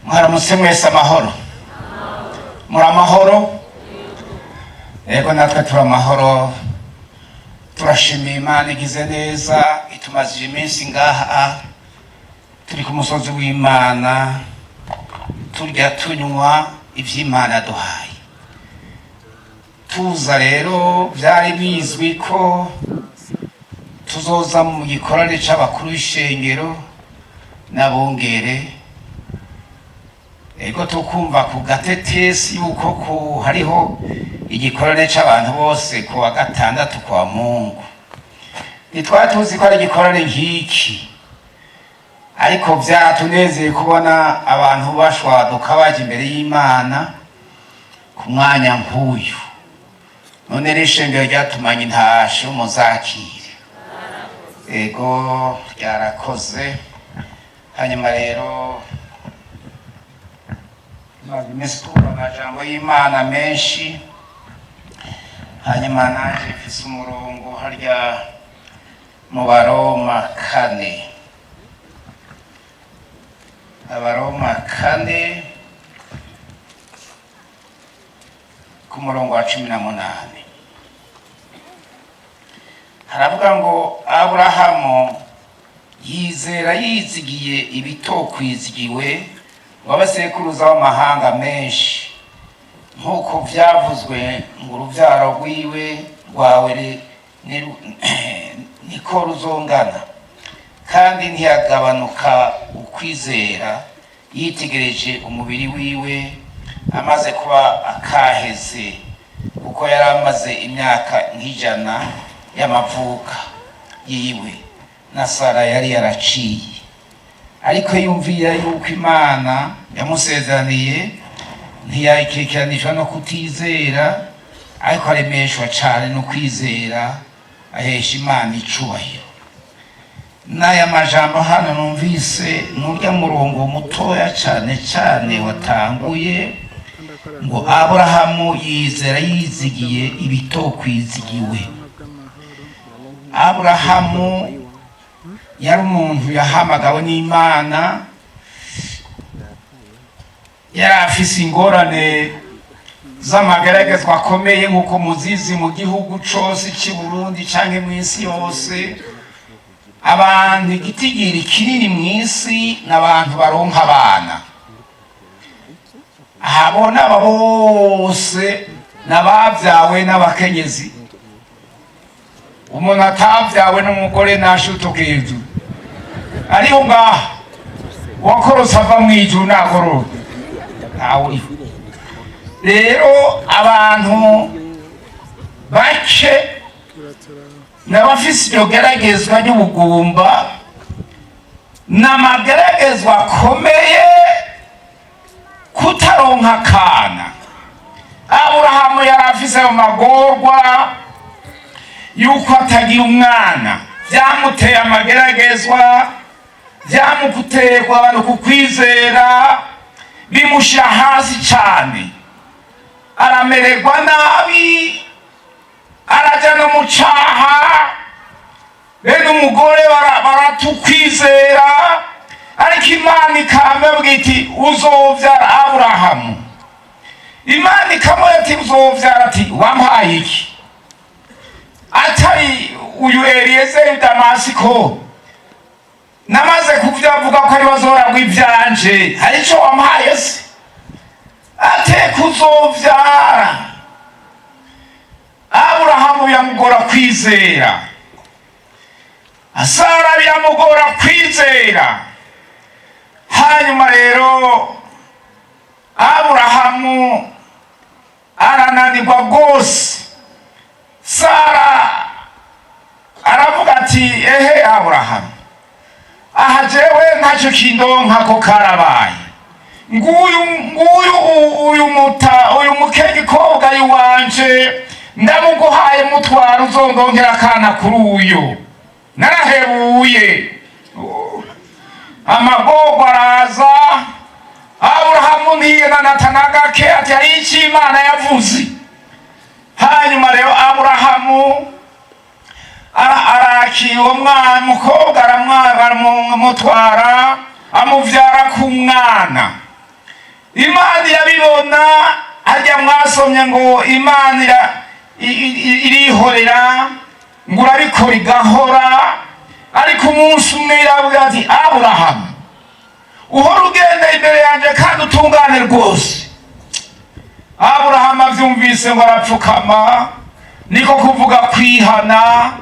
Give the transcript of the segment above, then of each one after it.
Mwaramutse mwese amahoro. Muri amahoro? Yego natwe turi amahoro. Turashimiye Imana igize neza itumazije iminsi ngaha turi ku musozi w'Imana turya tunywa ivy'Imana duhaye. Tuza rero byari bizwi ko tuzoza mu gikorane c'abakuru b'ishengero n'abongere. Ego tukumva ku gatetesi yuko ko hariho igikorane c'abantu bose ku wa gatandatu kwa Mungu. Nitwari tuzi ko ari igikorane nk'iki, ariko vyatunezeye kubona abantu bashwaduka baje imbere y'Imana ku mwanya nk'uyu. None rishengero ryatumanye intashe umuzakire. Ego ryarakoze. Hanyuma rero imisi twumva amajambo y'Imana menshi. Hanyuma naje mfise umurongo harya mu Baroma 4. Abaroma 4 ku murongo wa 18. Haravuga ngo Aburahamu yizera yizigiye ibitokwizigiwe w'abasekuruza w'amahanga menshi, nk'uko vyavuzwe ngo uruvyaro rwiwe rwawe niko ruzongana. Kandi ntiyagabanuka ukwizera yitegereje umubiri wiwe amaze kuba akaheze, kuko yari amaze imyaka nk'ijana y'amavuka yiwe na Sara yari yaraciye. Ariko yumvira yuko Imana yamusezeraniye, ntiyayikekeranishwa no kutizera, ariko aremeshwa cane no kwizera, ahesha Imana icubahiro. N'aya majambo hano numvise n'urya murongo mutoya cane cane watanguye ngo Aburahamu yizera yizigiye ibitokwizigiwe. Aburahamu yari umuntu yahamagawe n'Imana, yari afise ingorane z'amageragezwa akomeye nk'uko muzizi mu gihugu cose c'i Burundi canke mw'isi yose. Abantu igitigiri kinini mw'isi n'abantu baronka abana. Habona aba bose n'abavyawe n'abakenyezi. Umuntu atavyawe n'umugore nashutuka hejuru. Ariho ngaha wakorose ava mw'ijuru nakoroka ntawe. Rero abantu bake n'abafise iryo geragezwa ry'ubugumba n'amageragezwa akomeye kutaronka akana. Aburahamu yari afise ayo magorwa yuko atagira umwana. Vyamuteye amageragezwa, vyamukuterwa abantu kukwizera, bimushira hasi cane, aramererwa nabi, araja no mu caha. Bene umugore baratukwizera, ariko Imana ikamubwira iti uzovyara Aburahamu. Imana ikamubwira iti uzovyara, ati wampaye iki? Atari uyu Eliyezeri Damasiko namaze kuvyavuga ko ari bazoragwa ivyanje, hari ico wampaye se? Ate kuzovyara. Aburahamu yamugora kwizera, Sara yamugora kwizera. Hanyuma rero Aburahamu arananirwa gose. Sara aravuga ati ehe Aburahamu, aha jewe ntacyo kindonka ko karabaye. Nguyu mukegikobwa yiwanje ndamuguhaye mutwara uzondongera akana kuri uyu. Narahebuye. Amagorwa araza. Aburahamu ntiyenanatanaga ati hari ico Imana yavuze. Hanyuma rero Aburahamu arakira uwo mwana umukobwa aramutwara amuvyara ku mwana. Imana irabibona, harya mwasomye ngo Imana irihorera ngo urabikora igahora, ariko umunsi umwe iravuga ati Aburahamu uhora ugenda imbere yanjye kandi utungane rwose. Aburahamu avyumvise ngo arapfukama, niko kuvuga kwihana,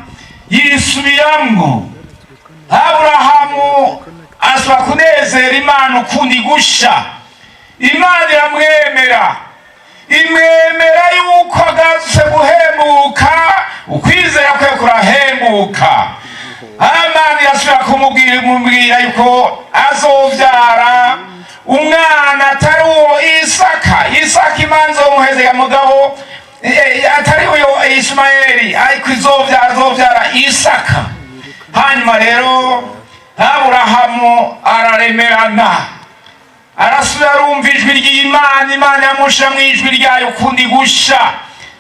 yisubiramwo. Aburahamu asaba kunezera Imana ukundi gusha. Imana iramwemera, imwemera yuko agarutse guhemuka, ukwizera kwe kurahemuka. Imana irasubira kumubwira yuko azovyara umwana atari uwo Isaka. Isaka Imana izomuhezera mugabo atari uyo Ismaeli, ariko azovyara Isaka. Hanyuma rero Aburahamu araremerana, arasubira arumva ijwi ry'Imana. Imana yamusha mwijwi ryayo ukundi gusha,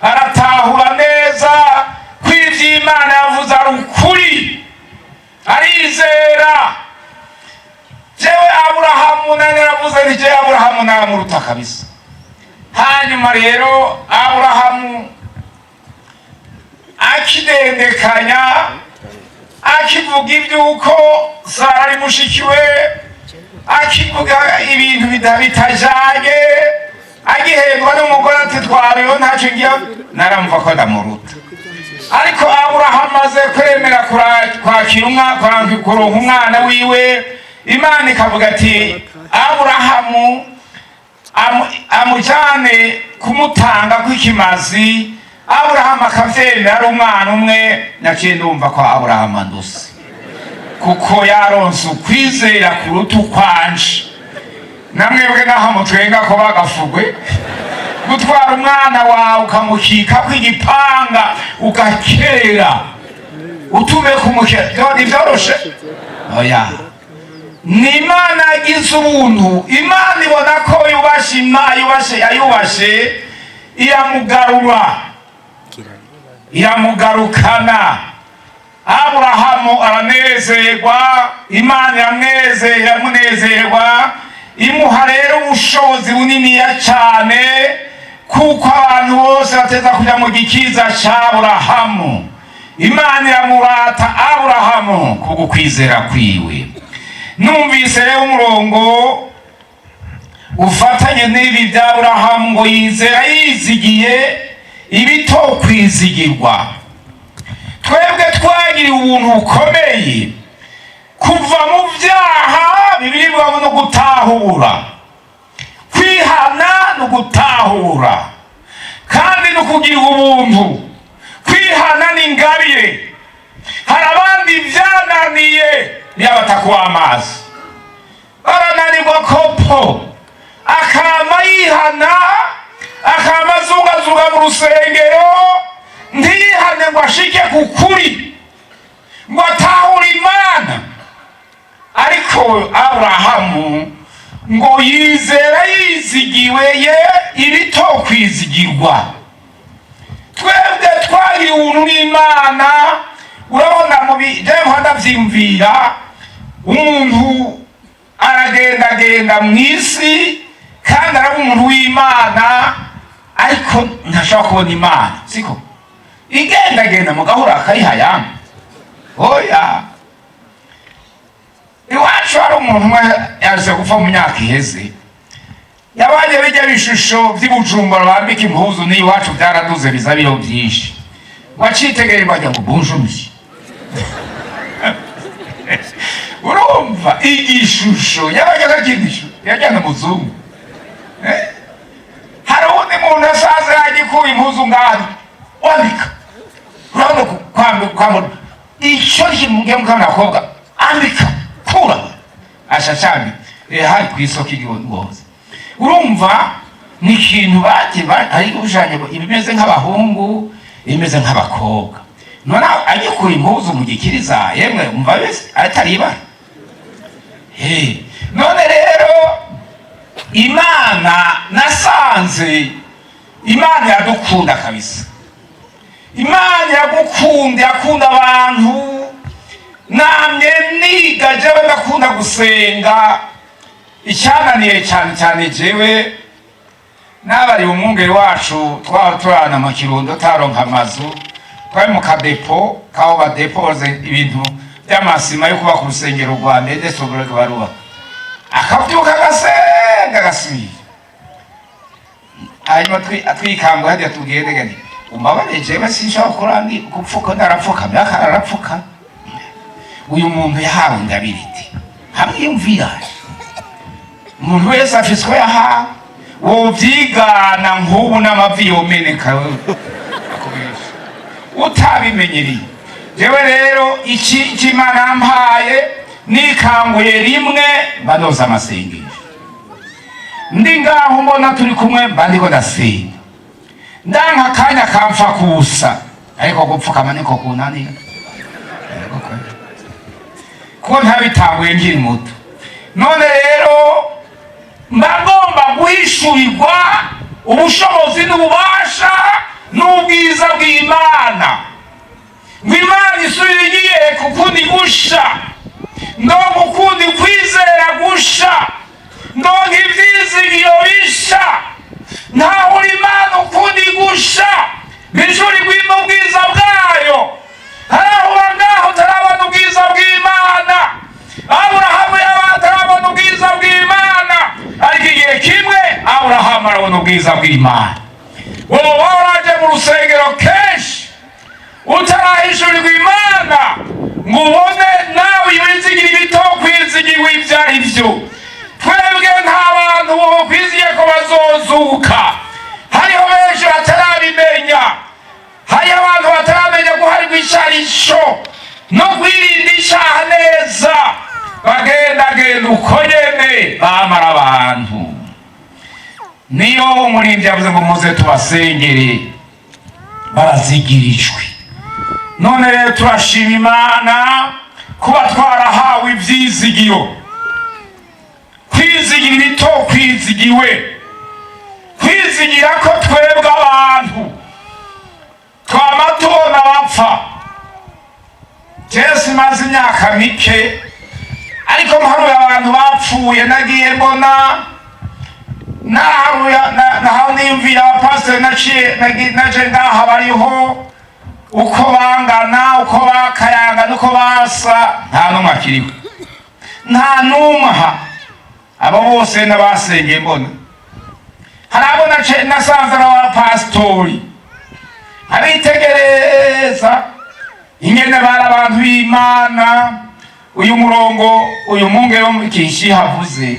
aratahura neza ko ivy'Imana yavuze ari ukuri, arizera. Jewe Aburahamu naravuze nti jewe Aburahamu naramuruta kabisa. Hanyuma rero Aburahamu akidendekanya, akivuga iby'uko Sara ari mushikiwe, akivuga ibintu bitajanye, agihendwa n'umugore ati twabeho ntacyo ngiye, naramva ko ndamuruta. Ariko Aburahamu aze kwemera kwakira kuronka umwana wiwe, Imana ikavuga ati Aburahamu amujane kumutanga kw'ikimazi. Aburahamu akavyemera ari umwana umwe. Naciye ndumva ko Aburahamu anduse, kuko yaronse ukwizera kuruta ukwanje. Namwebwe naho mutwenga ko bagafugwe, gutwara umwana wawe ukamukika kw'igipanga ugakera utume kumukera ntivyoroshe. Oya, ni Imana yagize ubuntu. Imana ibona ko yayubashe, iramugarura, iramugarukana. Aburahamu aranezerwa, Imana iramunezerwa, imuha rero ubushobozi buniniya cyane, kuko abantu bose bateza kuja mu gikiza c'Aburahamu. Imana iramurata Aburahamu kubwo kwizera kwiwe. Numvise rero umurongo ufatanye n'ibi bya Aburahamu ngo yizera yizigiye ibitokwizigirwa. Twebwe twagiriwe ubuntu bukomeye kuva mu vyaha, Bibiliya ivuga no gutahura, kwihana no gutahura, kandi no kugira ubuntu. Kwihana ni ingabire. Hari abandi vyananiye yabatakuwa amazi, barananirwa kopo, akama yihana, akama azungazuga mu rusengero, ntiyihane ngo ashike ku kuri, ngo atahure Imana. Ariko Aburahamu ngo yizera yizigiwe ibitokwizigirwa. Twebwe twari ubuntu n'Imana. Urabona mubijemho ndavyimvira, umuntu aragendagenda mw'isi kandi araba umuntu w'Imana, ariko ntashobora kubona Imana, siko igendagenda mu gahura akayihayanga. Oya, iwacu hari umuntu umwe yaje gupfa mu myaka iheze, yabanye bijya bishusho vy'Ibujumbura bambika impuzu, n'iwacu byaraduze biza biro byinshi. Wacitegereye bajya ngo bunjumye. Urumva igishusho yabaga akindisho yajyana muzungu. Hari undi muntu asaze yagikuye impuzu ngari wandika, urabona kwambura icyo kimugiye mukana akobwa andika kura ashashami hari ku isoko igihongoza. Urumva ni ikintu baje ari gushanya ibimeze nk'abahungu, imeze nk'abakobwa. None agikuye impuzu mu gikiriza, yemwe umva bese atari ibara. None rero Imana nasanze, Imana yadukunda kabisa. Imana yagukunda, yakunda abantu. Namye niga jewe ndakunda gusenga, icyananiye cyane cyane jewe n'abari umwungere wacu twaba turana mu Kirundo taronka amazu twari mu kadepo kaho badepoze ibintu by'amasima yo kuba ku rusengero rwa Mbede sobora baruba akabyuka gasenga gasubira hanyuma twikangwa hajya tugende gani umbabare jewe sinshobora kurandi gupfuka ndarapfuka byakararapfuka uyu muntu yahawe ndabiriti hamwe yumvira umuntu wese afiswe yahawe wovyigana nk'ubu n'amavi yomeneka utabimenyereye jewe rero iki Imana mpaye nikanguye rimwe banoza amasengesho ndi ngaho mbona turi kumwe bandiko ndasenga ndanka akanya kamfa kusa ariko gupfukama niko kunanira kuko ntabitanguye nkiri muto none rero mbagomba guhishurirwa ubushobozi n'ububasha n'ubwiza bw'Imana ngo Imana isubire igiye kukundi gusha ndongo ukundi kwizera gusha ndongo ivyizigiro bisha ntaho uri Imana ukundi gusha bishurirwa ubwiza bwayo harahura ngaho tarabona ubwiza bw'Imana Aburahamu yabatarabona ubwiza bw'Imana ariko igihe kimwe Aburahamu arabona ubwiza bw'Imana wowe waraje mu rusengero kenshi utarahishurirwa Imana ngo ubone nawe ibizigira ibito kwizigirwa ibyo ari byo twebwe nta bantu bokwiziye ko bazozuka hariho benshi batarabimenya hariho abantu bataramenya guharirwa icyarisho no kwirinda icyaha neza bagendagenda uko nyene bamara abantu niyo umuririmbyi yavuze ngo muze tubasengere barazigirijwe none rero turashima Imana kuba twarahawe ivyizigiro kwizigira ibito kwizigiwe kwizigira ko twebwe abantu twama tubona bapfa Jesi maze imyaka mike ariko mparuye abantu bapfuye nagiye mbona naho niyumvira Pasteur naje ngaha bariho uko bangana uko bakayanga nuko basa nta n'umwe akiriho nta n'umwe abo bose n'abasengeye mbona hari abo nasanze n'aba pastori abitegereza ingene bari abantu b'Imana uyu murongo uyu mwungere wo Kishi havuze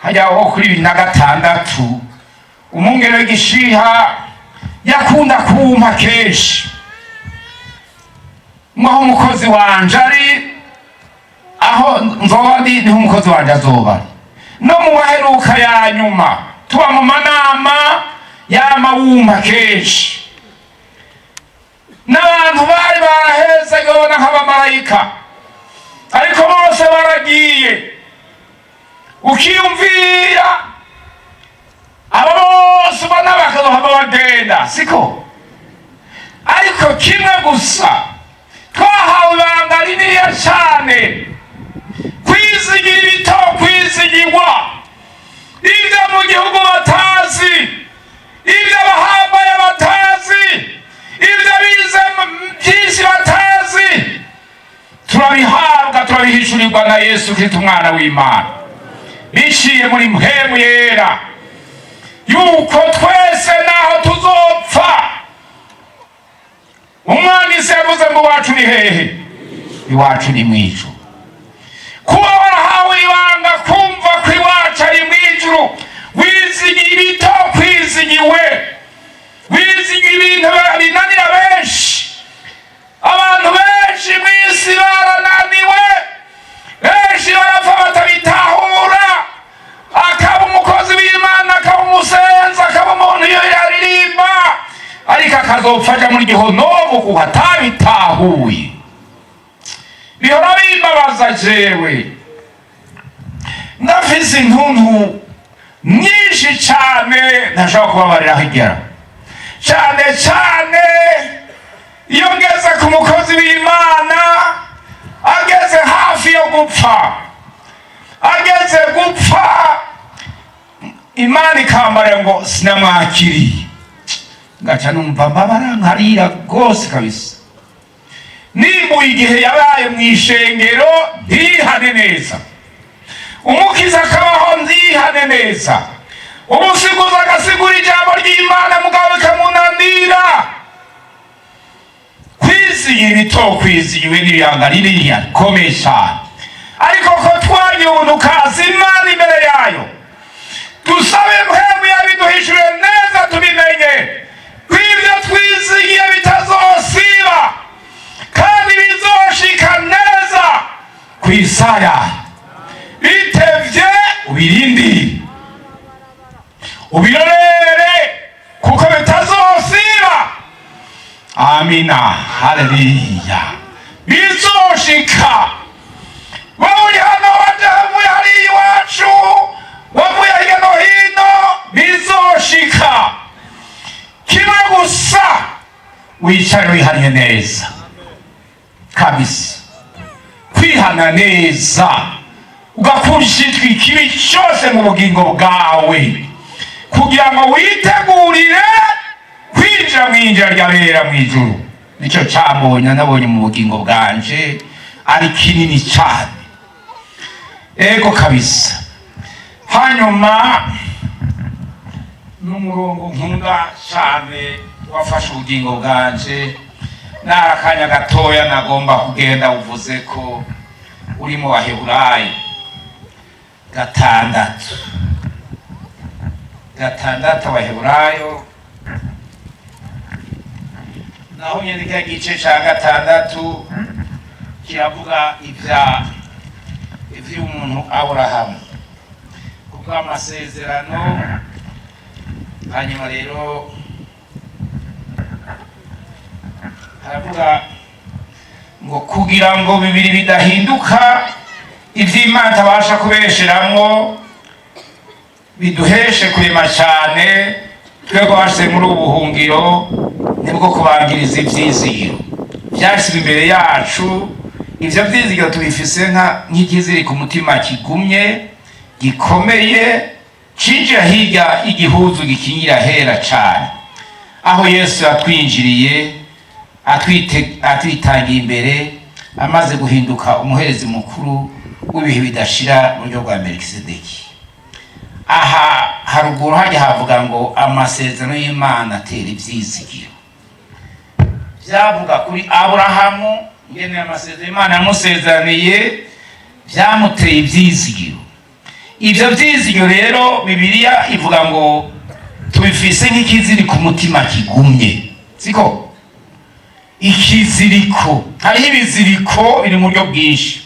hajya aho kuri 2006 umwungere w'Igishiha yakunda kumpa kenshi mwaho umukozi wanje ari aho nzoba ndi niho umukozi wanje azoba no mu baheruka ya nyuma tuba mu manama y'amawumpa kenshi n'abantu bari baraheze gabona nk'abamarayika ariko bose baragiye ukiyumvira abo bose ubona bakazohava bagenda siko ariko kimwe gusa twahawe ibanga rininiya cyane kwizigira ibito kwizigirwa ibyo mu gihugu batazi ibyo abahambaye batazi ibyo bize byinshi batazi turabihabwa turabihishurirwa na Yesu Kristo umwana w'Imana biciye muri mpemu yera yuko twese naho tuzopfa umwanditsi yavuze ngo iwacu ni hehe iwacu ni mw'ijuru kuba warahawe ibanga kumva ko iwacu ari mw'ijuru wizigiye ibito kwizigiwe wizigiye ibintu binanira benshi abantu benshi mw'isi barananiwe benshi barapfa batabitahura akaba umukozi w'Imana akaba umusenzi akaba umuntu iyo yaririmba ariko akazopfa aja muri gihonobo kuko atabitahuye bihora bimbabaza jewe ndafise intuntu nyinshi cyane ntashobora kubabarira higera cyane cyane iyo ngeze ku mukozi w'Imana ageze hafi yo gupfa ageze gupfa Imana ikambara ngo sinamwakiriye, ngaca numva mbabara nkarira rwose kabisa. Nimbuye igihe yabaye mu ishengero ntihane neza, umukiza akabaho ntihane neza, umusiguzi agasigura ijambo ry'Imana mugabo bikamunanira. Kwizigira ibitokwizigiwe n'ibiyanga ririya rikomeye cyane, ariko ko twagiye ubuntu kazi Imana imbere yayo, dusabe mpemu yabiduhishuriye neza tubimenye kw'ibyo twizigiye bitazosiba kandi bizoshika neza ku Isaya. Bitevye ubirindire ubirorere kuko bitazosiba. Amina, haleluya. Bizoshika. Wowe hano wavuye hari iwacu, wavuye hirya no hino, bizoshika. Kimwe gusa wicare wihanye neza kabisa, kwihana neza ugakurishitwa ikibi cyose mu bugingo bwawe kugira ngo witegurire kwinjira mu injira ry'abera mu ijuru. Nicyo cyabonye nabonye mu bugingo bwanje ari kinini cyane, ego kabisa. Hanyuma n'umurongo nkunda cyane wafashe ubugingo bwanje, narakanya gatoya nagomba kugenda uvuze ko uri mu Baheburayo 6 Abaheburayo naho nyene cya gice ca 6 kiravuga ivy'umuntu Aburahamu kuko amasezerano. Hanyuma rero haravuga ngo kugira ngo bibiri bidahinduka ivy'Imana tabasha kubesheramwo biduheshe kurema cyane twebwe bashyize muri ubu buhungiro nibwo kubangiriza ivyizigiro byashyize imbere yacu. Ivyo vyizigiro tubifise nk'ikiziri ku mutima kigumye gikomeye cinjira hirya igihuzu gikingira hera cyane, aho Yesu yatwinjiriye atwitangiye imbere amaze guhinduka umuherezi mukuru w'ibihe bidashira mu buryo bwa Melikisedeki. Aha haruguru hajya havuga ngo amasezerano y'Imana atera ivyizigiro. Byavuga kuri Aburahamu ngene amasezerano y'Imana yamusezeraniye byamuteye ivyizigiro. Ivyo vyizigiro rero Bibiliya ivuga ngo tubifise nk'ikiziri ku mutima kigumye, siko? Ikiziriko, hariho ibiziriko biri mu buryo bwinshi.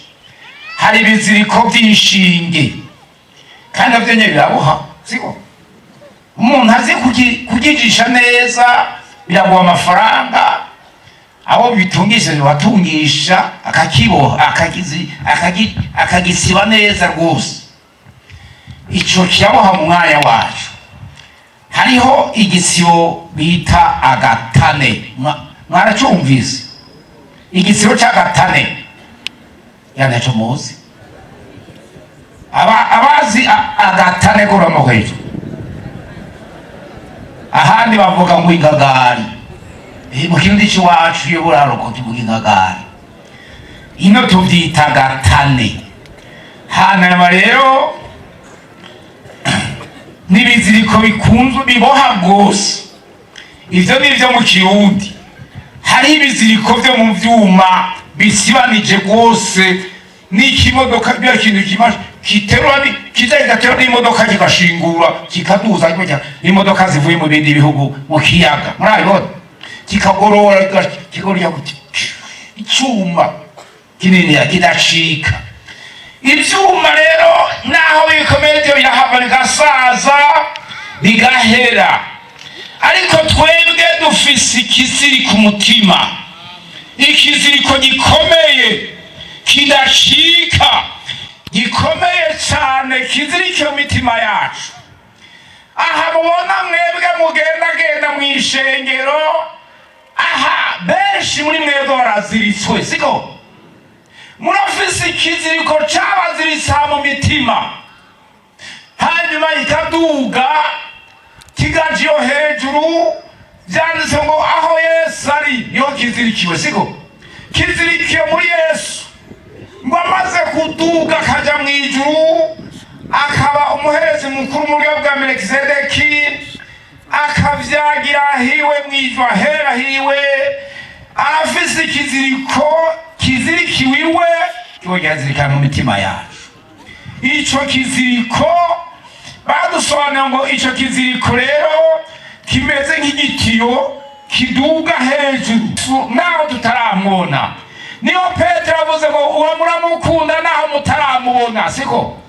Hari ibiziriko by'inshinge kandi navyo nyene biraboha, siko? Umuntu azi kugijisha neza biraguha amafaranga, abo bitungisha bibatungisha akakiboha akagisiba neza rwose. Ico kiraboha mu mwanya wacu. Hariho igisibo bita agatane, mwaracumvise igisibo c'agatane yanaco muzi? Abazi agatane gura mu hejuru, ahandi bavuga ngo ingagari. Mu kirundi c'iwacu iyo buraroko tuvuga ingagari, ino tuvyita agatane. Hanyuma rero n'ibiziriko bikunzwe biboha rwose. Ivyo nivyo mu Kirundi. Hari ibiziriko vyo mu vyuma bisibanije rwose, n'ikimodoka bya kintu kimaje kiterura kigatera n'imodoka kigashingura kikaduza imodoka zivuye mu bindi bihugu mu kiyaga, murabibona kikagorora kigorya icyuma kinini kidacika. Ivyuma rero naho bikomeye byo birahava bigasaza bigahera, ariko twebwe dufise ikiziri ku mutima, ikiziriko gikomeye kidacika gikomeye cyane kizirike mu mitima yacu. Aha mubona mwebwe mugendagenda mu ishengero, aha benshi muri mwebwe baraziritswe, siko? murafise ikiziriko c'abaziritsa mu mitima, hanyuma ikaduga kigajiyo hejuru. Vyanditse ngo aho Yesu ari niho kizirikiwe, siko? Kizirikiye muri Yesu, ngo amaze kuduga akaja mw'ijuru, akaba umuherezi mukuru mu buryo bwa Melkisedeki, akavyagira hiwe mw'ijuru ahera hiwe, arafise ikiziriko kizirikiwe iwe, kiwe kirazirikana mu mitima yacu. Ico kiziriko badusobanura ngo ico kiziriko rero kimeze nk'igitiyo kiduga hejuru naho tutaramubona. Niyo Petero avuze ngo uwo muramukunda naho mutaramubona, siko?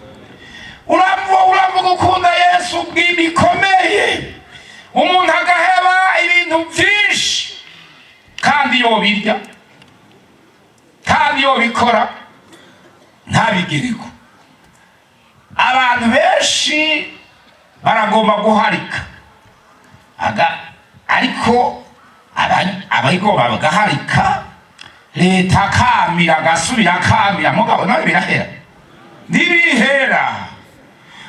Uravuga ukunda Yesu bw'ibikomeye, umuntu agaheba ibintu byinshi kandi yobirya kandi yobikora ntabigiriko. Abantu benshi baragomba guharika, ariko abayigomba bagaharika, leta akamira agasubira akamira, mugabo nawe birahera ntibihera.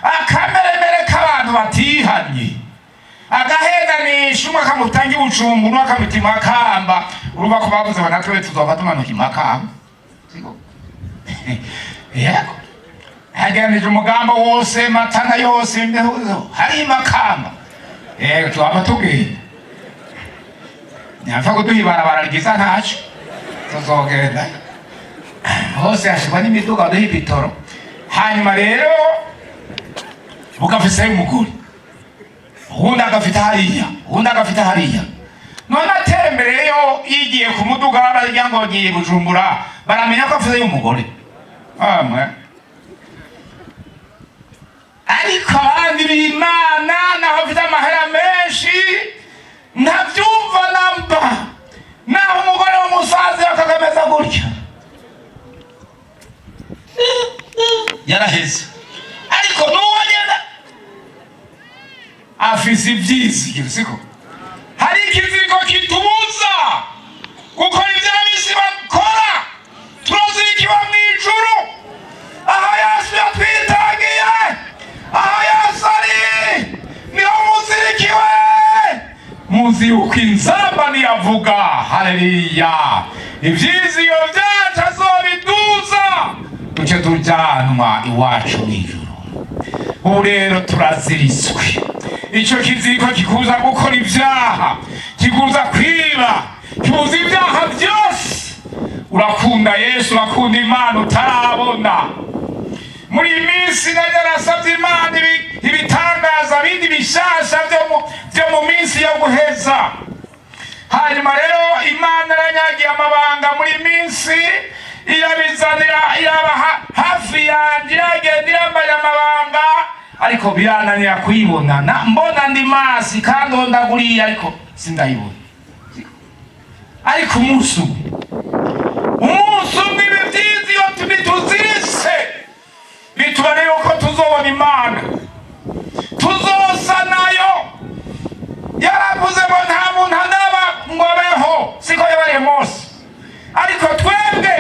Akameremere k'abantu batihanye, agaheganisha umwe akamutanga ibucumbu n'uwo akamuta imakamba. Urumva ko bavuze ngo natwe tuzova tumanuka imakamba, siko? Yego, hageranije umugamba wose, Matana yose, hari imakamba. Yego, tuwaba tubwira nyapfa kuduha ibarabara ryiza ntaco tuzogenda hose, hashirwa n'imiduga baduha ibitoro. Hanyuma rero mugafise umugore, uwundi agafita hariya, uwundi agafita hariya. None atembereyo yigiye ku muduga barya ngo ngiye Bujumbura, baramenya ko afise umugore. Hamwe ariko abandi b'Imana naho bafite amahera menshi ntabyumva namba, naho umugore w'umusazi akagameza gutya yaraheze, ariko n'uwo nyene afise ivyizigiro, siko? Hari ikiziriko kitubuza gukora ivyo ab'isi bakora. Turazirikiwe mw'ijuru, aho Yesu yatwitangiye, aho Yesu ari niho muzirikiwe. Muzi yuko inzamba niyavuga, haleluya, ivyizigiro vyacu azobiduza duce tujanwa iwacu mw'ijuru. Ubu rero turaziritswe. Ico kiziriko kikuza gukora ivyaha, kikuza kwiba, kikuza ivyaha vyose. Urakunda Yesu, urakunda Imana utarabona. Muri minsi narasavye Imana ibitangaza bindi bishasha vyo mu minsi yo guheza. Hanyuma rero Imana aranyagiye amabanga muri minsi, irabizanira, iraba hafi yanje, iragenda irambaye amabanga, ariko birananira kuyibona. Mbona ndi masi kandi ndaguriye, ariko sindayibona. Ariko umunsi umwe ibi vyiza iyo tubituzirise bitubare yuko tuzobona Imana, tuzosa nayo. Yaravuze ngo nta muntu anaba ngo abeho, siko yabariye Mose, ariko twebwe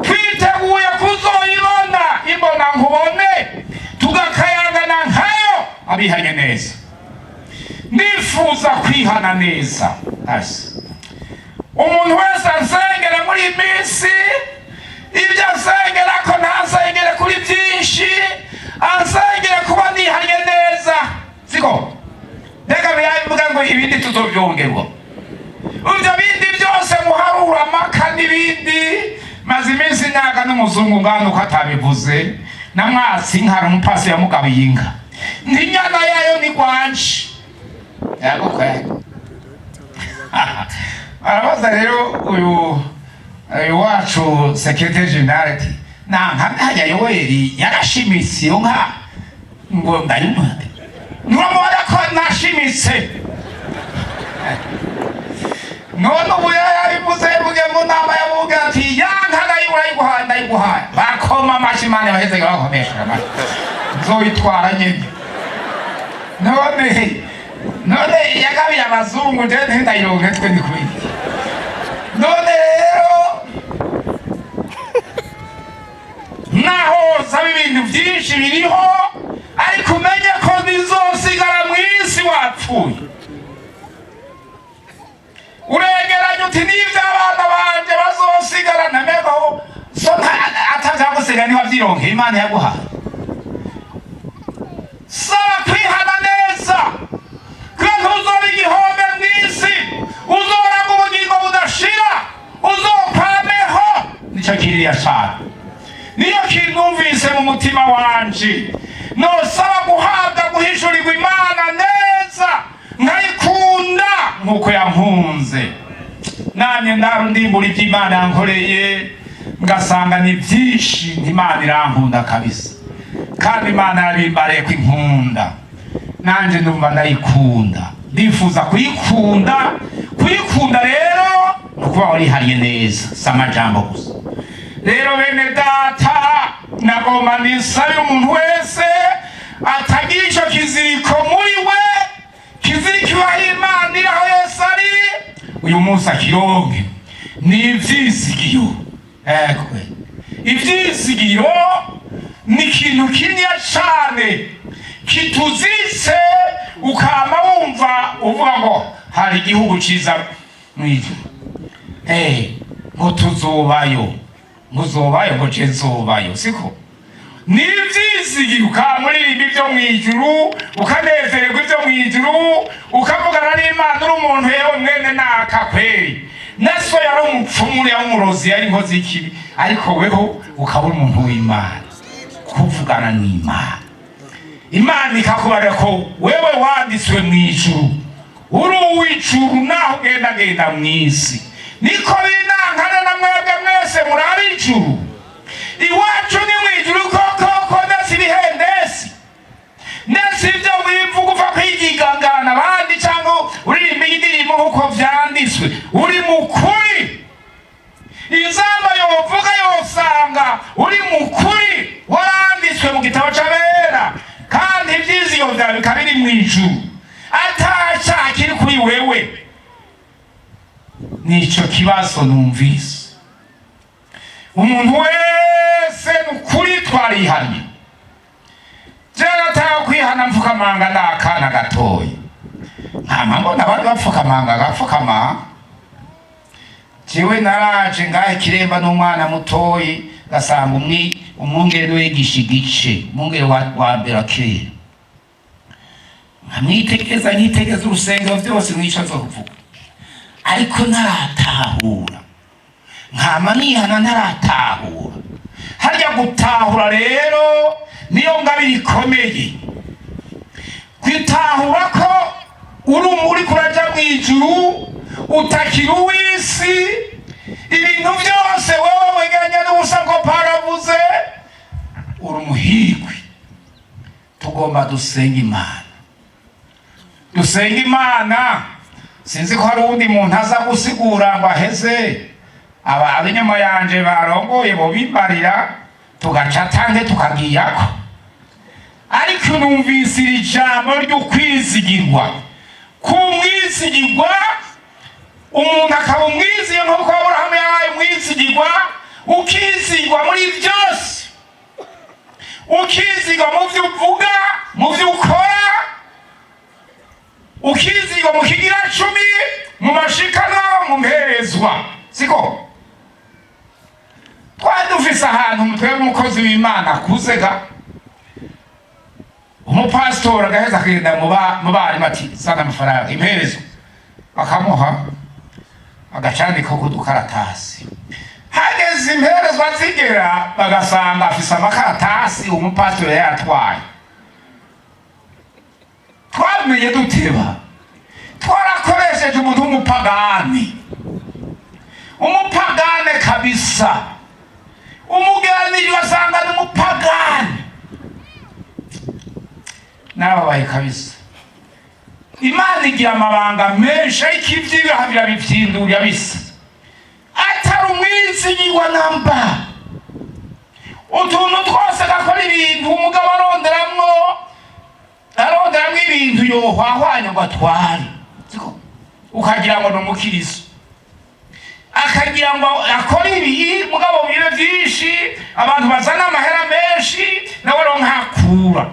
twiteguye kuzoyibona imbona nkubone, tugakayangana nkayo abihanye neza. Nifuza kwihana neza. Umuntu wese ansengera muri minsi, ibyo ansengera ko ntasengere kuri byinshi, ansengere kuba nihanye neza, siko? Reka bivuga ngo ibindi tuzovyongerwa, ivyo bindi byose muharura amaka n'ibindi. Maze iminsi nyaga n'umuzungu ngano ko atabivuze, namwasi nkara umupasi yamugabiye inka, ntinyana yayo ni gwanje. Yego kwe arabaza rero uyu wacu secretary general hajya Joiel yarashimitse iyo nka ngo ndayumva, ntiwamubona ko nashimitse. None ubu yabivuze yavuge mu nama yavuga ati yanka ndayiguhaye, bakoma amashi Imana baheze bakomesha amashi, nzoyitwara nyine. None yagabiye abazungu nje ndayironke twe ndikubiri. None rero naho saba ibintu byinshi biriho ariko umenye ko bizosigara mu isi wapfuye. Uregeranye uti n'ibyo abana banje bazosigara ntameho so atavyagusiga niho avyironke Imana yaguhaye. Saba kwihana neza kandi uzoba igihombe mw'isi, uzoranga ubugingo budashira, uzokwameho. Nico kiriya cane, niyo kintu numvise mu mutima wanje. Nosaba guhabwa guhishurirwa Imana neza nkayikunda nk'uko yankunze. Nanye ndarudimbura ibyo Imana yankoreye ngasanga ni byinshi. Imana irankunda kabisa, kandi Imana yabimbariye ko inkunda, nanje ndumva ndayikunda, ndifuza kuyikunda. Kuyikunda rero nukuba warihariye neza, si amajambo gusa. Rero bene data, nagomba nisabe umuntu wese atagira ico kiziriko muri we, kizirikiwaho Imana iri aho Yesu ari, uyu munsi akironke. Ni ivyizigiro. Ivyizigiro ni ikintu kinini cane kituzitse, ukama wumva uvuga ngo hari igihugu ciza mw'ijuru, ngo tuzobayo, nguzobayo, ngo je nzobayo, siko? Ni ivyizigiro, ukamuririmba ivyo mw'ijuru, ukanezererwa ivyo mw'ijuru, ukavugana n'Imana uri umuntu yewe mwene naka kweri. Naso yari umupfumu, yari umurozi, yari inkozi y'ikibi, ariko weho ukaba uri umuntu w'Imana, kuvugana n'Imana. Imana ikakubarira ko wewe wanditswe mw'ijuru, uri uw'ijuru naho ugendagenda mw'isi. Niko binankana na mwebwe mwese muri ab'ijuru. Iwacu ni mw'ijuru koko, ndetse ibihendesi, ndetse ibyo wivuga upfa kwigigangana abandi cyangwa uririmba indirimbo nk'uko vyanditswe, uri mukuri. Inzamba yovuga yosanga uri mukuri, waranditswe mu gitabo c'abera, kandi ivyizigiro vyawe bikaba biri mw'ijuru, ataca kiri kuri wewe. Nico kibazo numvise. Umuntu wese nukuri twarihanye. Jana tayo kwihana mfukamanga n'akana gatoya. Nkama mbona abandi bapfukamanga agapfukama. Jewe naraje ngahe Kiremba n'umwana mutoyi, gasanga umwungere we Yigishirije, umwungere wa Berakera. Nkamwitegeza urusengero vyose mwico nzokuvuga, ariko ntaratahura. Nkama nihana ntaratahura. Harya gutahura rero niyo ngabiri ikomeye. Kwitahura ko uri kuraja mw'ijuru, utakiri uw'isi, ibintu byose wewe wegeranya n'ubusa ngo paravuze, uri umuhigwi. Tugomba dusenga Imana. Dusenga Imana. Sinzi ko hari undi muntu aza gusigura ngo aheze ab'inyuma yanje barongoye bo bimbarira tugaca canke tukagiyako. Ariko numvise iri jambo ry'ukwizigirwa. Kumwizigirwa, umuntu akaba umwizigirwa nk'uko Aburahamu yabaye umwizigirwa, ukizigirwa muri byose. Ukizigirwa mu vyo uvuga, mu vyo ukora, ukizigirwa mu kigira 10, mu mashikanwa, mu mperezwa, siko? Twadufise ahantu mutwebwe umukozi w'Imana akuzega, umupastor agaheza akagenda mu bari mati sana amafaranga imperezo, bakamuha agacandika ku dukaratasi. Hageze imperezwa zigera bagasanga afise amakaratasi umupastor yatwaye. Twamenye duteba, twarakoresheje umuntu w'umupagani, umupagane kabisa, umuganiri wasanga n'umupagani. Nababaye kabisa. Imana igira amabanga menshi, ariko ivy'ibiha birabivyindura bisa. Atari umwizigirwa namba. Utuntu twose gakora ibintu umugabo aronderamwo ibintu yohwahwanya ngo atware, siko? Ukagira ngo n'umukiriso. akagira ngo akore ibi mugabo bibe byinshi abantu bazana amahera menshi nawe ronka hakura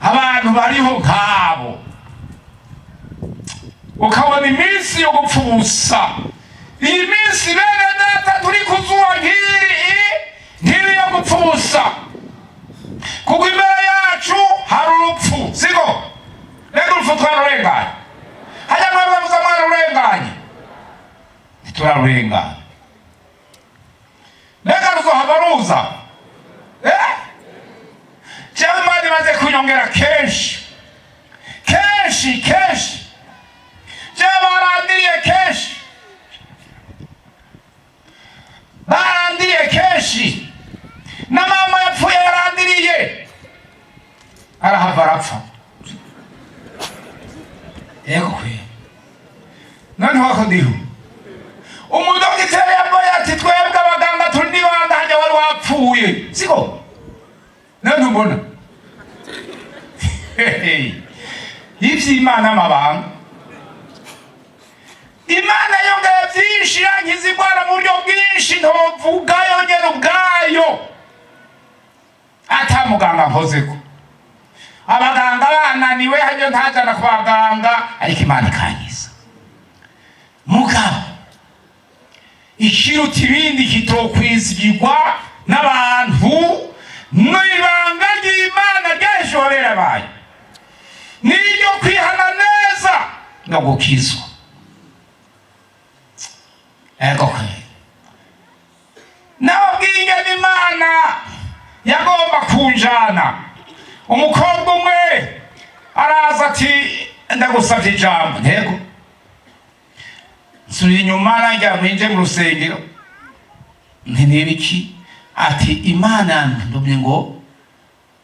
abantu bariho nkabo ukabona iminsi yo gupfubusa iyi minsi bene data turi kuzuba nkiri yo gupfubusa kuko imbere yacu hari urupfu siko reka urupfu twarurenganye hajya mwebwe muza mwarurenganye ntiturarurenganye reka ruzohava ruza jewe Imana imaze kunyongera kenshi jewe barandiriye kenshi na mama yapfuye yarandiriye arahava arapfa yego kwe noneho wako ndiho umudogiteri yambaye ati twebwe abaganga turi nibanda hajya wari wapfuye siko none mbona ivy'Imana amabanga Imana yongeye byinshi yankiza indwara mu buryo bwinshi ntovuga yongera ubwayo ata muganga nkozeko abaganga bananiwe hajya ntajana ku baganga ariko Imana ikankiza mugabo ikiruta ibindi kitokwizigirwa n'abantu n'ibanga ry'Imana ryashorera bayo niyo kwihana neza no gukizwa ego kwe nababwiye n'Imana yagomba kunjana umukobwa umwe araza ati ndagusabye ijambo ntego nsubira inyuma najya mwinje mu rusengero ntinibiki ati Imana ndumye ngo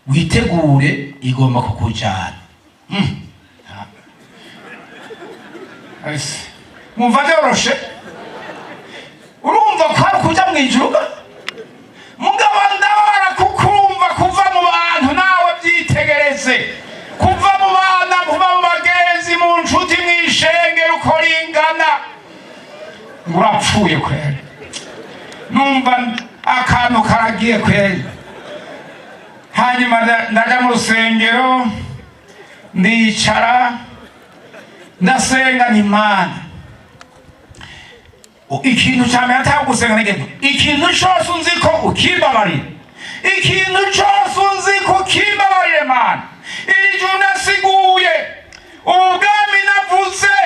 witegure igomba kukujana mwumva byoroshe urumva ko ari kuja mwijuru mugabo ndabara kukumva kuva mu bantu nawe byitegereze kuva mu bana kuva mu bagenzi mu nshuti mwishengero uko ringana urapfuye kweli numva akantu karagiye kweli hanyuma ndaja mu rusengero ndicara ndasenga n'Imana ikintu cyane atagusenga n'igendo ikintu cyose unzi ko ukimbabarira ikintu cyose unzi ko ukimbabarira Mana ijuru nasiguye ubwami navuze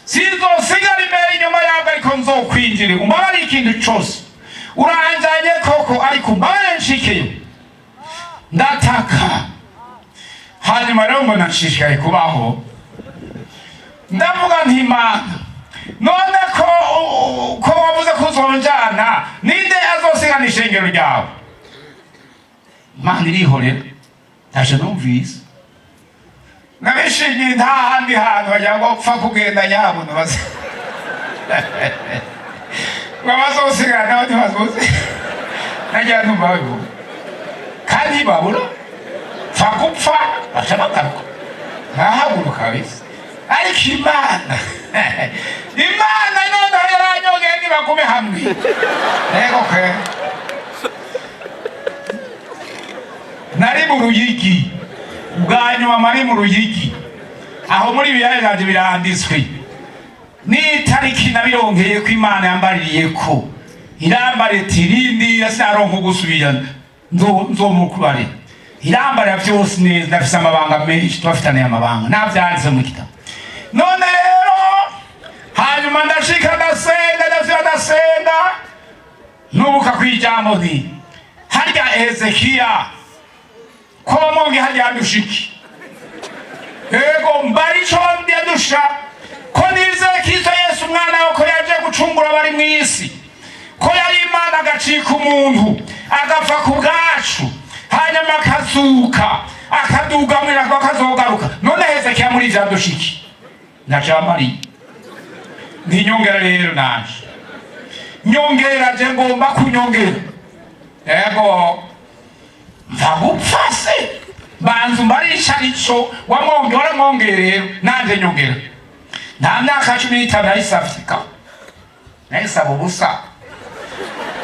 sizosigara imbere inyuma yawe ariko nzokwinjira umbabarire ikintu cyose uranjanye koko ariko umbabarire nshikeyo ndataka hanyuma rero mbona nshishikaye kubaho ndavuga nti Imana none ko wavuze ko uzonjana ninde azosigana ishengero ryawe Imana irihorera ntaje numvise nabishingiye nta handi hantu bagira ngo upfa kugenda nyabo nabaze babazosigana nawe ntibazoze nagira ntumva babivuga kandi babura pfa gupfa baca bagaruka ntahaguruka kabisa ariko Imana noneho yaranyongeye nibagume hamwe ego kwe nari mu Ruyigi bwa nyuma mari mu Ruyigi aho muri biyaranje biranditswe n'itariki nabironkeye ko Imana yambaririye ko irambare tirindi yasaronko gusubira nzomukubare irambare byose neza ndafise amabanga menshi twafitane amabanga navyanditse mu gitabo none rero hanyuma ndashika ndasenga nubuka kwijambo nti harya Ezekiya komonge harya dushiki ego mbari chombi adusha ko nizeye Kristo Yesu umwana wako yaje gucungura bari mwisi ko yari Imana agacika umuntu agapfa ku bwacu hanyuma akazuka akaduga mwira ko akazogaruka none Ezekiya muri vyadushiki Najamari ni nyongera rero naje nyongera je ngomba kunyongera ego mvagupfase banzu mbarisha ico wamwonge waramwongere rero nanje nyongera nta myaka 15 yahise afika nayisaba ubusa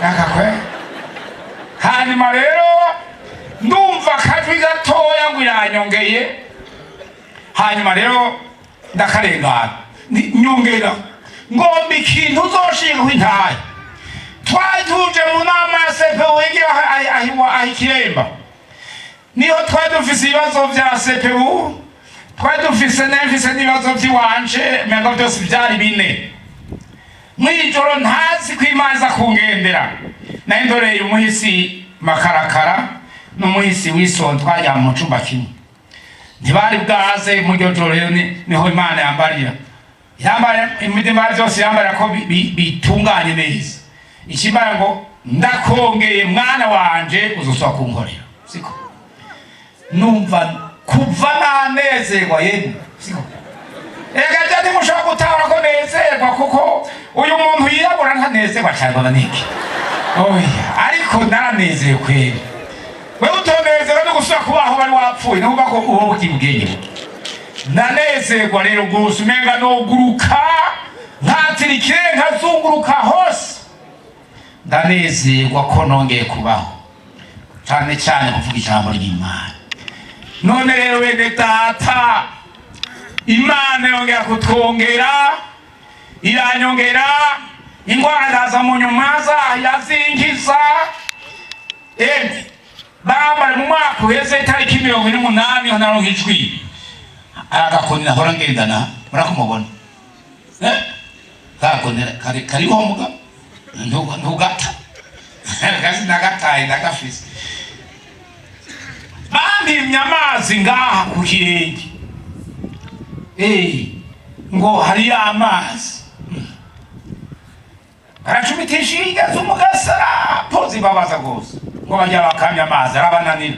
nakakwe. Hanyuma rero ndumva akajwi gatoya ngo iranyongeye, hanyuma rero ndakarengana nyongera ngomba ikintu uzoshinga intaye. Twari tuje mu nama ya CPU ahi Kiremba, niho twari dufise ibibazo vya CPU, twari dufise n'ibibazo vy'iwanje, mengo byose byari bine. Mwijoro ntazi kwimaza kungendera, nayo ndoreye umuhisi makarakara n'umuhisi w'isonga twajya mu cumba kimwe. Ntibari bwaze mu ryo joro, niho Imana yambarira imitima byose yambara ko bitunganye neza. Ikimara ngo ndakongeye mwana wanje uzoswa kunkorera, siko numva kuva nanezerwa yemwe, siko ega cyane mushaka gutahura ko nezerwa kuko uyu muntu yirabura ntanezerwa cyane niki. Oya ariko naranezeye kweli. Wewe utonezerwa no gusubira kubaho bari wapfuye nuba ko uwo bwibwenge. Nanezerwa rero gusa umenga no guruka ntatirikire nkazunguruka hose. Ndanezerwa ko nongeye kubaho cyane cyane kuvuga ijambo ry'Imana. None rero wende data, Imana yongera kutwongera, iranyongera, ingwara ndaza mu nyumaza yazingiza. Baba mu mwaka uheze itariki 28 naronka ijwi agakoni nahora ngendana murakumubona kakonera kariho muga ntugata kazi nagataye ndagafise bambimye amazi ngaha ku kirenge ngo hari amazi aracumitisha inga z'umugasara pozi babaza gose ngo bajya bakamya amazi arabananira.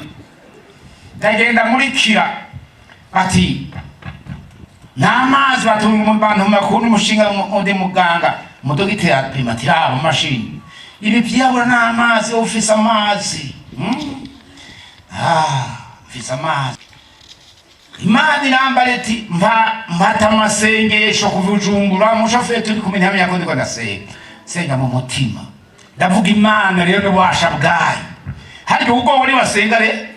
Ndagenda muri kira ati n'amazi batunga abantu makuru umushinga undi muganga umudogiteri apimatira mu mashini ibi byabura n'amazi ufise amazi ufise amazi. Imana irambare ati mpata amasengesho ku Bujumbura mushoferi turi kumenya hamwe yakondi ko ndasenga mu mutima ndavuga Imana rero n'ubasha bwayo. Hari ubwo wari wasenga re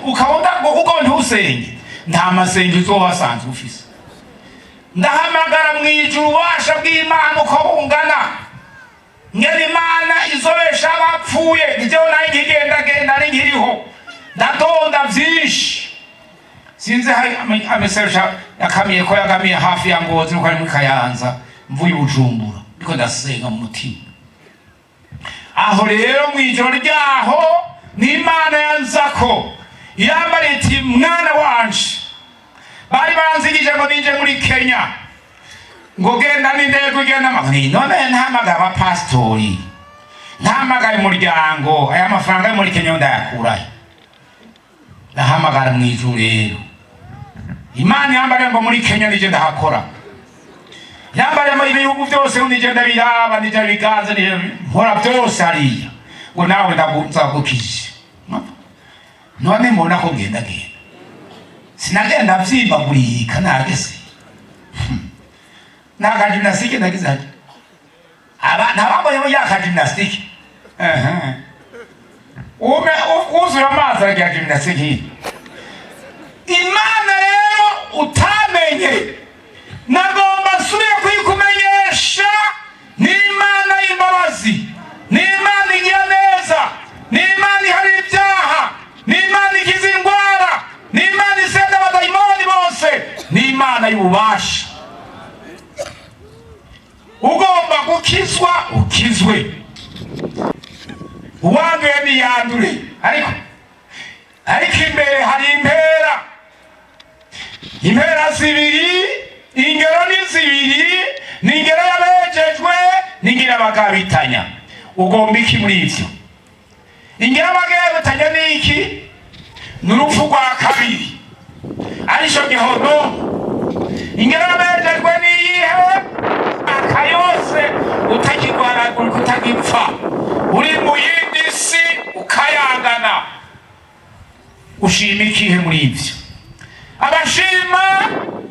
ukabona ngo uko ntusenge nta masengesho wasanze ufise. Ndahamagara mwijuru ubasha bw'Imana uko bungana, ngene Imana izobesha abapfuye nijye nayo ngigenda ari nkiriho ndatonda byinshi. Sinze hari amesersha yakamiye ko yagamiye hafi ya Ngozi nuko ari mu Kayanza mvuye Bujumbura biko ndasenga mu mutima. Aho rero mwijoro ryaho ni Imana yanzako irambara iti mwana wanje bari banzigije ngo ninje muri Kenya ngo genda n'indego igenda amahani. None ntamagara ba pastori ntamagara umuryango aya mafaranga yo muri Kenya ndayakurahe. Ndahamagara mwijoro rero Imana yambare ngo muri Kenya nije ndahakora, yambare mu bihugu byose nije ndabiraba nije biganze nije nkora byose hariya ngo nawe ndagukije. None mbona ko genda sinagenda vyimba gurika nagese naga gymnastique nagize ati nabambo yo yaka gymnastique uzura amazi ya gymnastique. Imana rero utamenye nagomba nsubire kuyikumenyesha ni Imana y'imbabazi, ni Imana igira neza, ni Imana ihari ibyaha, ni Imana ikiza indwara, ni Imana isenda abadayimoni bose, ni Imana y'ububasha. Ugomba gukizwa ukizwe, uwanduye niyandure. Ariko imbere hari impera zibiri, ingero ni zibiri, ni ingero y'abejejwe n'ingero abagabitanya. Ugomba iki muri ivyo? Ingero abagabitanya ni iki? N'urupfu rwa kabiri arisho gihono. Ingero y'abejejwe ni iyihe? Akayose utakigwara kutagipfa uri mu yindi si ukayangana. Ushima ikihe muri ivyo? Abashima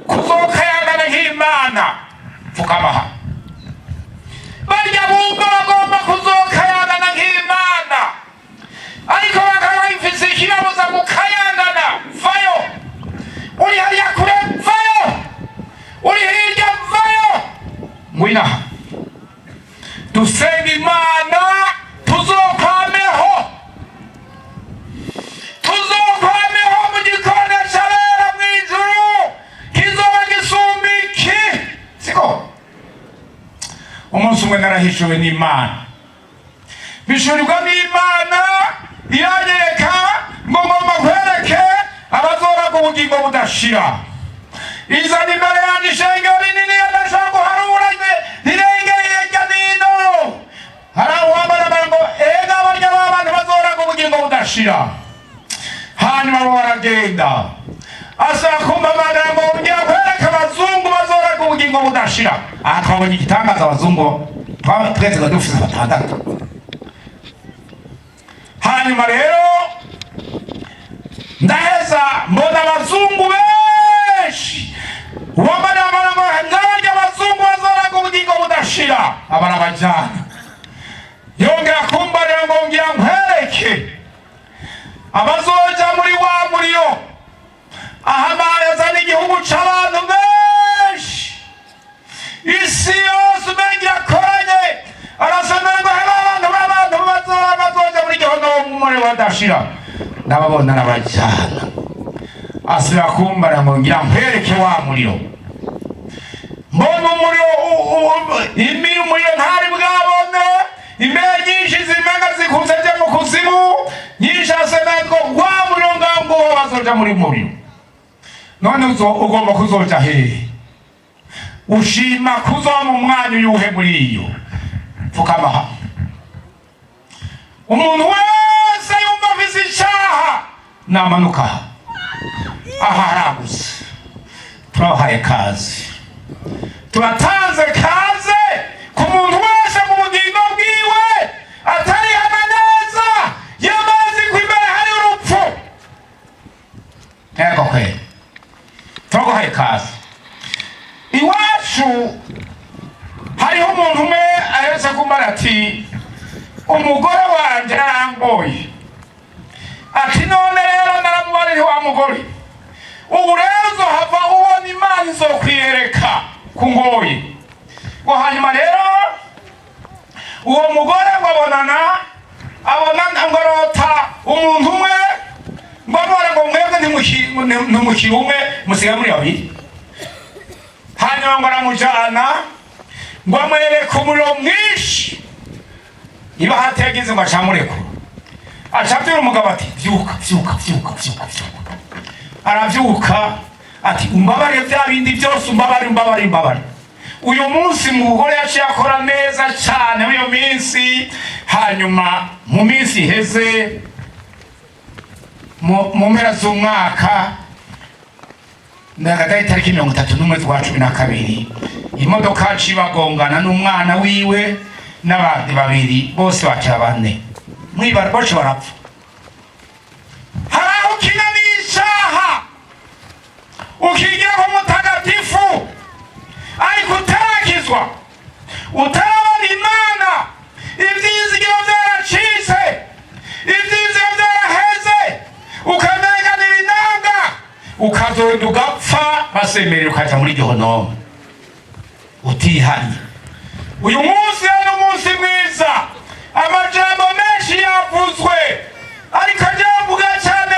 kuzokayangana nk'Imana pfukamaha barya bumva bagomba kuzokayangana nk'Imana, ariko bakaba bifise ikibabuza gukayangana. Vayo, uri hariya kure, vayo, uri hirya, vayo. Ngwina dusenga Imana, tuzokwameho mu gikorane cyabera mu ijuru, kizoba gisumba iki. Siko umunsi umwe narahishuwe n'Imana, bishurirwa n'Imana iranyereka ngo ngomba kwereke abazoraga ubugingo budashira. Izana imbere yanjye ishengero rinini adashaka guharura ntirengeye hirya n'ino. Harawambara ngo ega barya b'abantu bazoraga ubugingo budashira. Hanyuma bo baragenda, asaba kumpamagara ngo ngiye kwereka abazungu bazoraga ubugingo budashira. Aha twabonye igitangaza, abazungu twese dufise 6. Hanyuma rero ndaheza mbona abazungu benshi, uwambara ngo ngabarya abazungu bazoraga ubugingo budashira, abarabajyana. Yongera kumbarira ngo ngira nkwereke abazoja muri wa muriro, ahamayazana igihugu c'abantu benshi, isi yose umenga irakoranye. Arasomera ngo heba abantu bazoja muri gihonomu umuriro badashira. Ndababona n'abajyana, asubira kumbarira ngo ngira nkwereke wa muriro. Mbona umuriro, umuriro ntari bwabone, imbere nyinshi zimenga zikuze je mu kuzimu, nyinshi asenazwo wa muriro ngango bazoja muri muriro. None ugomba kuzoja hehe? Ushima kuzoba mu mwanya uyuhe muri iyo? Pfukama. Umuntu wese yumva afise icaha namanuka aha araguze. Turahaye kazi, turatanze kaze ku muntu wese mu bugingo bwiwe atari hana neza, yamaze kw'imbere hari urupfu. Ego kwe turaguhaye kazi. Iwacu hariho umuntu umwe ahetse kumbara ati umugore wanje arangoye, ati none rero naramubarire wa mugore, ubu rero uzohava ubona Imana izokwiyereka kungoye. Ngo hanyuma rero uwo mugore ngo abona ngo arota umuntu umwe, ngo amubara ngo mwebwe ntimukiri umwe, musiga muri babiri. Hanyuma ngo aramujyana ngo amwereke umuriro mwinshi, iba hategeze ngo acamurekura. Acabyura umugabo ati vyuka. Aravyuka ati umbabare vya bindi byose, umbabare. Uyu munsi mugore yaciye akora neza cyane uyu minsi. Hanyuma mu minsi iheze mu mpera z'umwaka ndagadaye tariki 31 z'ukwa 12, imodoka yaciye bagongana n'umwana wiwe n'abandi babiri, bose baca bane mwibara bose barapfa. Haraho kina n'icaha ukigira ko mutagatifu, ariko utarakizwa, utarabona Imana, ivyizigiro vyaracitse, ivyizigiro vyaraheze, ukamenya n'ibinanga, ukazorinda ugapfa basemerera ukaja muri gihonomu utihanye. Uyu munsi ari umunsi mwiza, amajambo menshi yavuzwe, ariko ajavuga cyane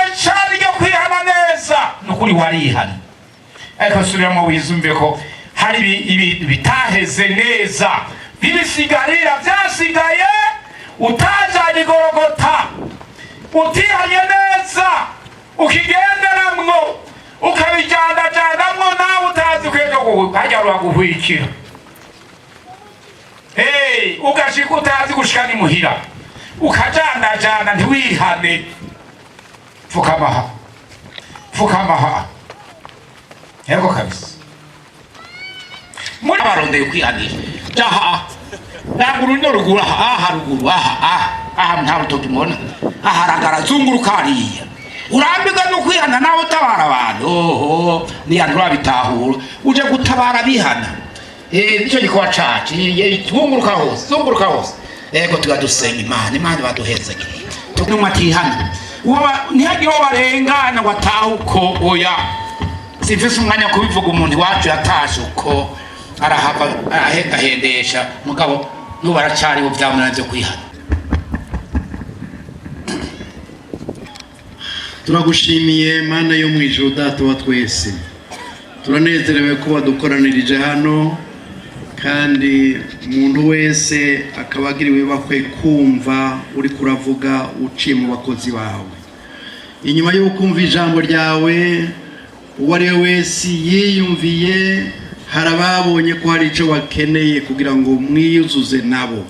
ryo kwihana neza. Nukuri warihana, ariko subiramo wizumve ko hari ibintu bitaheze neza, bibisigarira byasigaye utajanye Golgota, utihanye neza, ukigenderamwo, ukabijyanamwo nawe utazi kwejo hajya ruhaguhwikira. Ugashika utazi gushika ni muhira, ukajana ntiwihane. Pfukamaha yego kabisa. Muri abarondeye kwihanisha jaha naguru n'uruguru haruguru aha nta rutoki mbona, aha aragara zunguruka hariya, urambiga no kwihana nawe utabara abantu. Ni yantu babitahura uje gutabara bihana. nicyo gikorwa cacu zunguruka hose ego tugadusenga imana baduhezagire tukunwa atihana ntihagire uwo barengana ngo atahe uko oya simfise umwanya kubivuga umuntu iwacu yatashe uko arahava ahendahendesha mugabo n'ubu aracariho vyamunana vyo kwihana. Turagushimiye Mana yo mu ijuru Data wa twese, turanezerewe ko wadukoranirije hano kandi umuntu wese akaba agiriwe bakwe kumva uri kuravuga uciye mu bakozi bawe. Inyuma yo kumva ijambo ryawe uwo ari we wese yiyumviye harababonye ko hari icyo bakeneye kugira ngo mwiyuzuze nabo,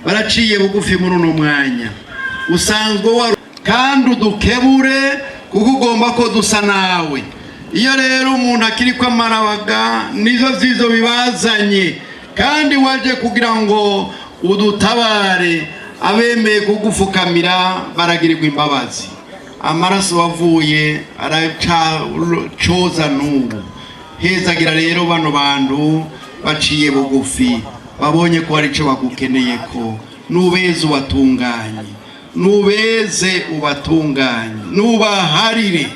baraciye bugufi muri uno mwanya usanzwe kandi udukebure kuko ugomba ko dusa nawe. Iyo rero umuntu akiri ko amarabaga nizo zizo bibazanye kandi waje kugira ngo udutabare, abemeye kugufukamira baragirirwa imbabazi. Amaraso wavuye aracoza n'ubu. Hezagira rero bano bantu baciye bugufi babonye ko hari icyo bagukeneye ko nubeze ubatunganye, nubeze ubatunganye, nubaharire.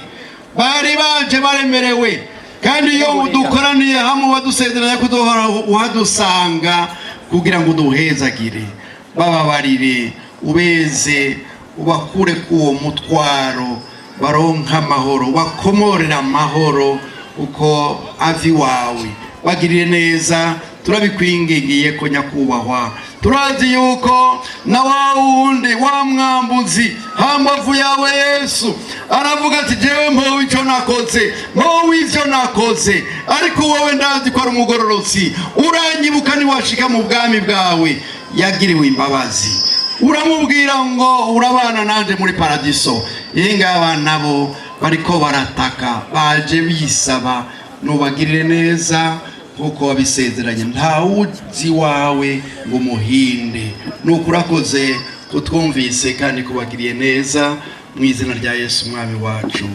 Bari baje baremerewe kandi iyo dukoraniye hamwe badusezeranya kuduhora uhadusanga kugira ngo duhezagire, bababarire, ubeze, ubakure kuwo mutwaro, baronka amahoro, bakomorera amahoro uko avi wawe. Bagirire neza, turabikwingingiye ko nyakubahwa. Turazi yuko na wa wundi wa mwambuzi hambavu yawe Yesu aravuga ati jewe mpowe icyo nakoze, mpowe ivyo nakoze, ariko wowe ndazi ko ari umugororotsi, uranyibuka niwashika mu bwami bwawe. Yagiriwe imbabazi, uramubwira ngo urabana nanje muri paradiso. Yenga abana bo bariko barataka baje bisaba, nubagirire neza kuko wabisezeranye. Nta uzi wawe ngo muhinde. Nukurakoze kutwumvise kandi kubagiriye neza mu izina rya Yesu umwami wacu.